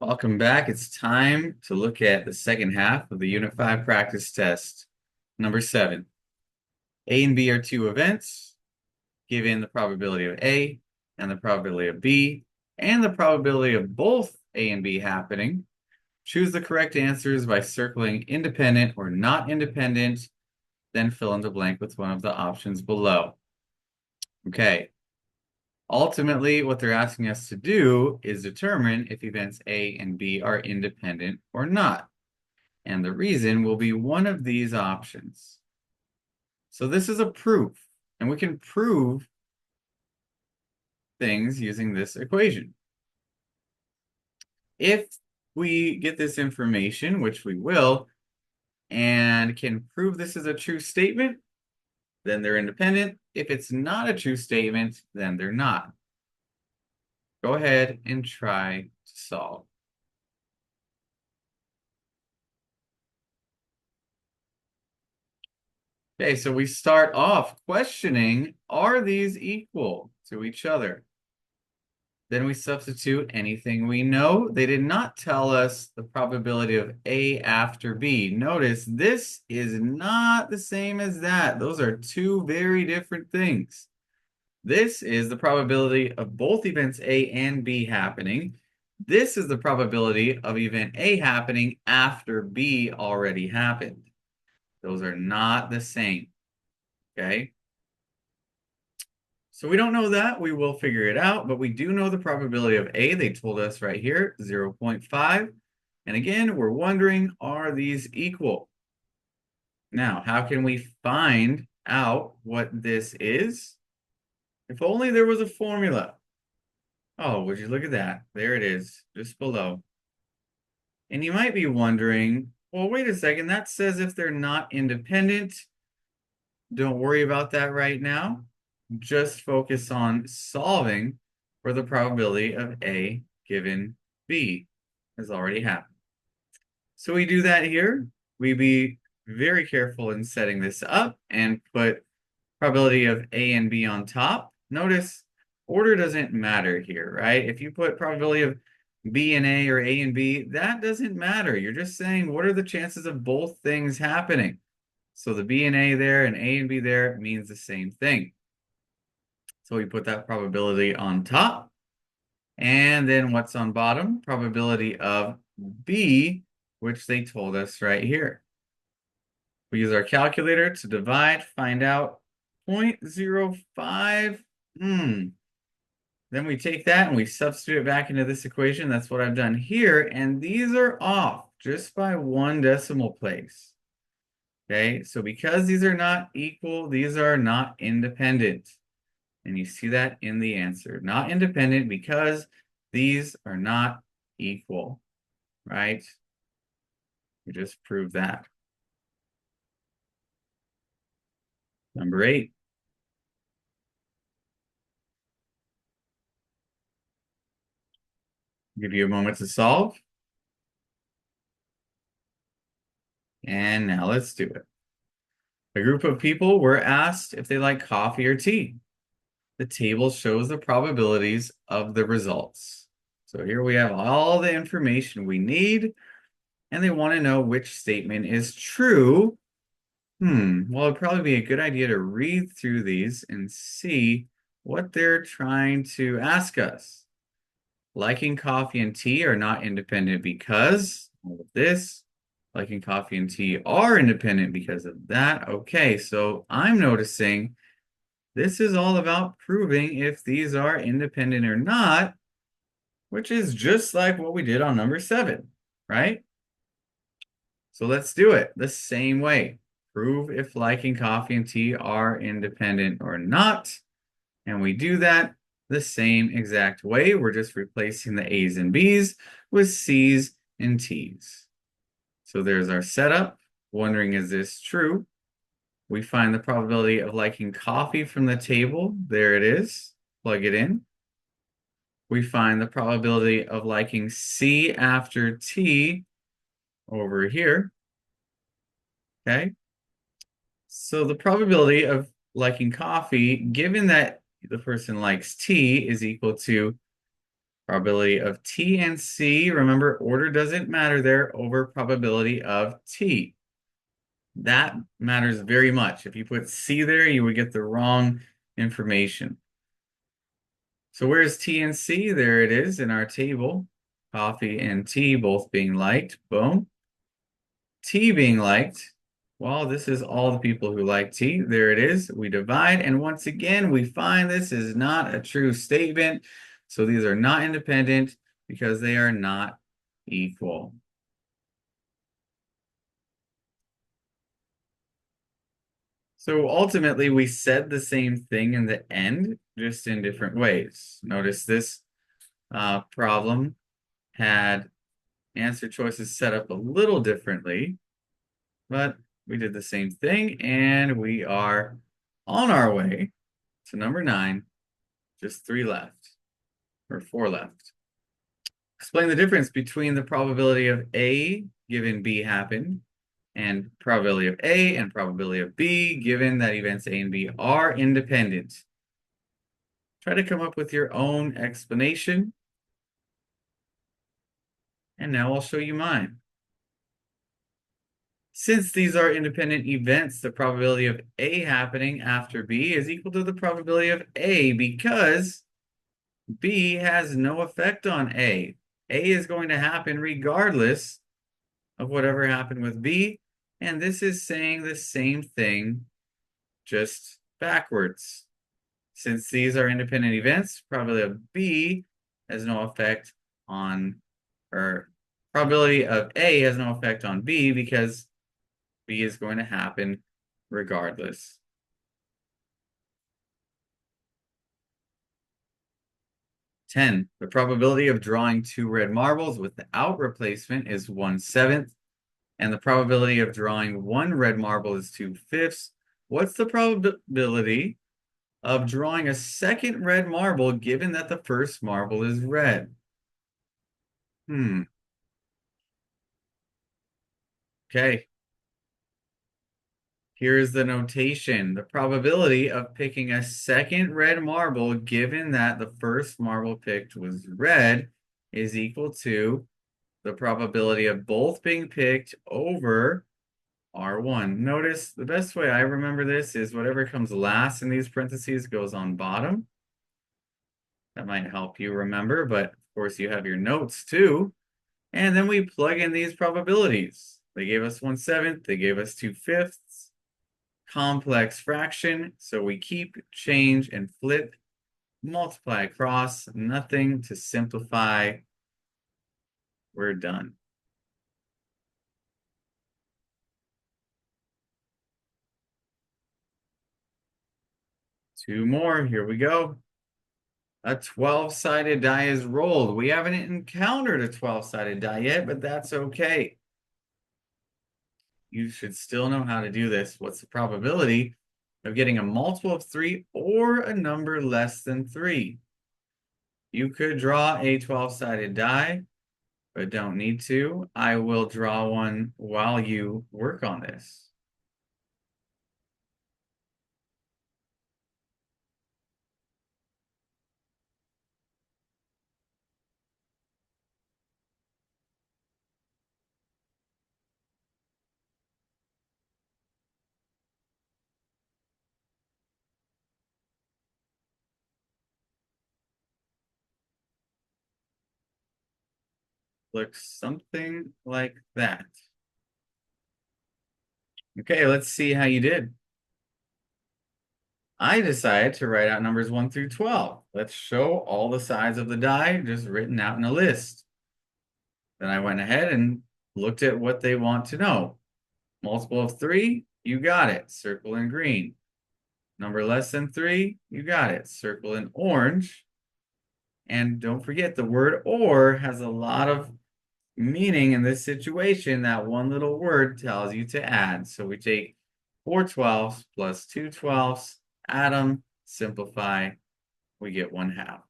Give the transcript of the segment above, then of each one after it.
Welcome back. It's time to look at the second half of the Unit 5 practice test, number 7. A and B are two events, given the probability of A and the probability of B, and the probability of both A and B happening. Choose the correct answers by circling independent or not independent, then fill in the blank with one of the options below. Okay. Ultimately, what they're asking us to do is determine if events A and B are independent or not. And the reason will be one of these options. So this is a proof, and we can prove things using this equation. If we get this information, which we will, and can prove this is a true statement, then they're independent. If it's not a true statement, then they're not. Go ahead and try to solve. Okay, so we start off questioning, are these equal to each other? Then we substitute anything we know. They did not tell us the probability of A after B. Notice this is not the same as that. Those are two very different things. This is the probability of both events A and B happening. This is the probability of event A happening after B already happened. Those are not the same, okay? So we don't know that. We will figure it out, but we do know the probability of A. They told us right here, 0.5. And again, we're wondering, are these equal? Now, how can we find out what this is? If only there was a formula. Oh, would you look at that? There it is, just below. And you might be wondering, well, wait a second, that says if they're not independent. Don't worry about that right now. Just focus on solving for the probability of A given B has already happened. So we do that here. We be very careful in setting this up and put probability of A and B on top. Notice order doesn't matter here, right? If you put probability of B and A or A and B, that doesn't matter. You're just saying what are the chances of both things happening? So the B and A there and A and B there means the same thing. So we put that probability on top. And then what's on bottom? Probability of B, which they told us right here. We use our calculator to divide, find out 0.05. Then we take that and we substitute it back into this equation. That's what I've done here. And these are off just by 1 decimal place. Okay, so because these are not equal, these are not independent. And you see that in the answer. Not independent because these are not equal, right? We just proved that. Number 8. Give you a moment to solve. And now let's do it. A group of people were asked if they like coffee or tea. The table shows the probabilities of the results. So here we have all the information we need, and they want to know which statement is true. Well, it'd probably be a good idea to read through these and see what they're trying to ask us. Liking coffee and tea are not independent because all of this. Liking coffee and tea are independent because of that. Okay, so I'm noticing this is all about proving if these are independent or not, which is just like what we did on number 7, right? So let's do it the same way. Prove if liking coffee and tea are independent or not. And we do that the same exact way. We're just replacing the A's and B's with C's and T's. So there's our setup. Wondering, is this true? We find the probability of liking coffee from the table. There it is. Plug it in. We find the probability of liking C after T over here. Okay. So the probability of liking coffee, given that the person likes tea, is equal to Probability of T and C, remember order doesn't matter there, over probability of T. That matters very much. If you put C there, you would get the wrong information. So where's T and C? There it is in our table. Coffee and tea both being liked. Boom. Tea being liked. Well, this is all the people who like tea. There it is. We divide, and once again, we find this is not a true statement. So these are not independent because they are not equal. So ultimately, we said the same thing in the end, just in different ways. Notice this problem had answer choices set up a little differently, but we did the same thing, and we are on our way to number 9, just 3 left, or 4 left. Explain the difference between the probability of A given B happened, and probability of A and probability of B given that events A and B are independent. Try to come up with your own explanation. And now I'll show you mine. Since these are independent events, the probability of A happening after B is equal to the probability of A because B has no effect on A. A is going to happen regardless of whatever happened with B. And this is saying the same thing, just backwards. Since these are independent events, probability of B has no effect on, or probability of A has no effect on B because B is going to happen regardless. The probability of drawing 2 red marbles without replacement is 1/7, and the probability of drawing 1 red marble is 2/5. What's the probability of drawing a second red marble given that the first marble is red? Okay. Here's the notation. The probability of picking a second red marble given that the first marble picked was red is equal to the probability of both being picked over R1. Notice the best way I remember this is whatever comes last in these parentheses goes on bottom. That might help you remember, but of course you have your notes too. And then we plug in these probabilities. They gave us 1/7, they gave us 2/5. Complex fraction, so we keep, change, and flip, multiply across, nothing to simplify. We're done. Two more, here we go. A 12-sided die is rolled. We haven't encountered a 12-sided die yet, but that's okay. You should still know how to do this. What's the probability of getting a multiple of 3 or a number less than 3? You could draw a 12-sided die, but don't need to. I will draw one while you work on this. Looks something like that. Okay, let's see how you did. I decided to write out numbers 1 through 12. Let's show all the sides of the die just written out in a list. Then I went ahead and looked at what they want to know. Multiple of 3, you got it, circle in green. Number less than 3, you got it, circle in orange. And don't forget, the word or has a lot of meaning in this situation. That one little word tells you to add. So we take 4/12 plus 2/12, add them, simplify, we get 1/2.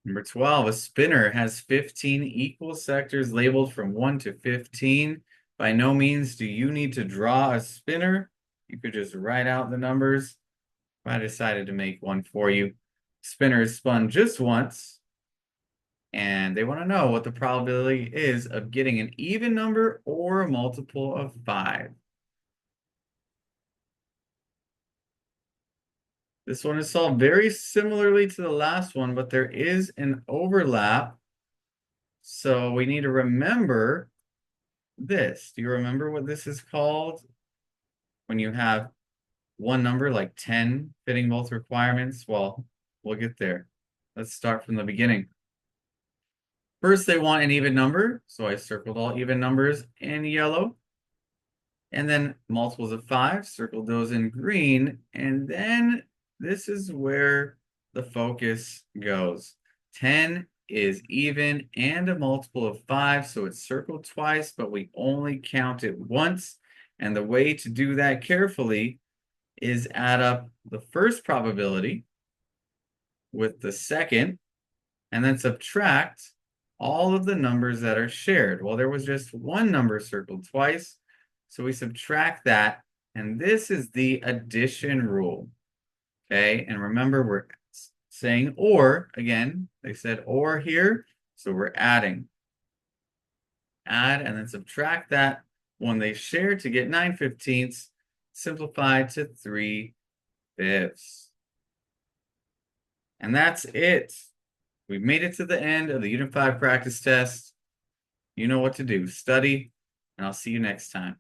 Number 12, a spinner has 15 equal sectors labeled from 1 to 15. By no means do you need to draw a spinner. You could just write out the numbers. I decided to make one for you. Spinner is spun just once, and they want to know what the probability is of getting an even number or a multiple of 5. This one is solved very similarly to the last one, but there is an overlap. So we need to remember this. Do you remember what this is called? When you have one number like 10 fitting both requirements? Well, we'll get there. Let's start from the beginning. First, they want an even number, so I circled all even numbers in yellow. And then multiples of 5, circled those in green. And then this is where the focus goes. 10 is even and a multiple of 5, so it's circled twice, but we only count it once. And the way to do that carefully is add up the first probability with the second, and then subtract all of the numbers that are shared. Well, there was just one number circled twice, so we subtract that, and this is the addition rule. Okay, and remember we're saying or, again, they said or here, so we're adding. Add and then subtract that when they share to get 9/15, simplified to 3/5. And that's it. We've made it to the end of the Unit 5 practice test. You know what to do. Study, and I'll see you next time.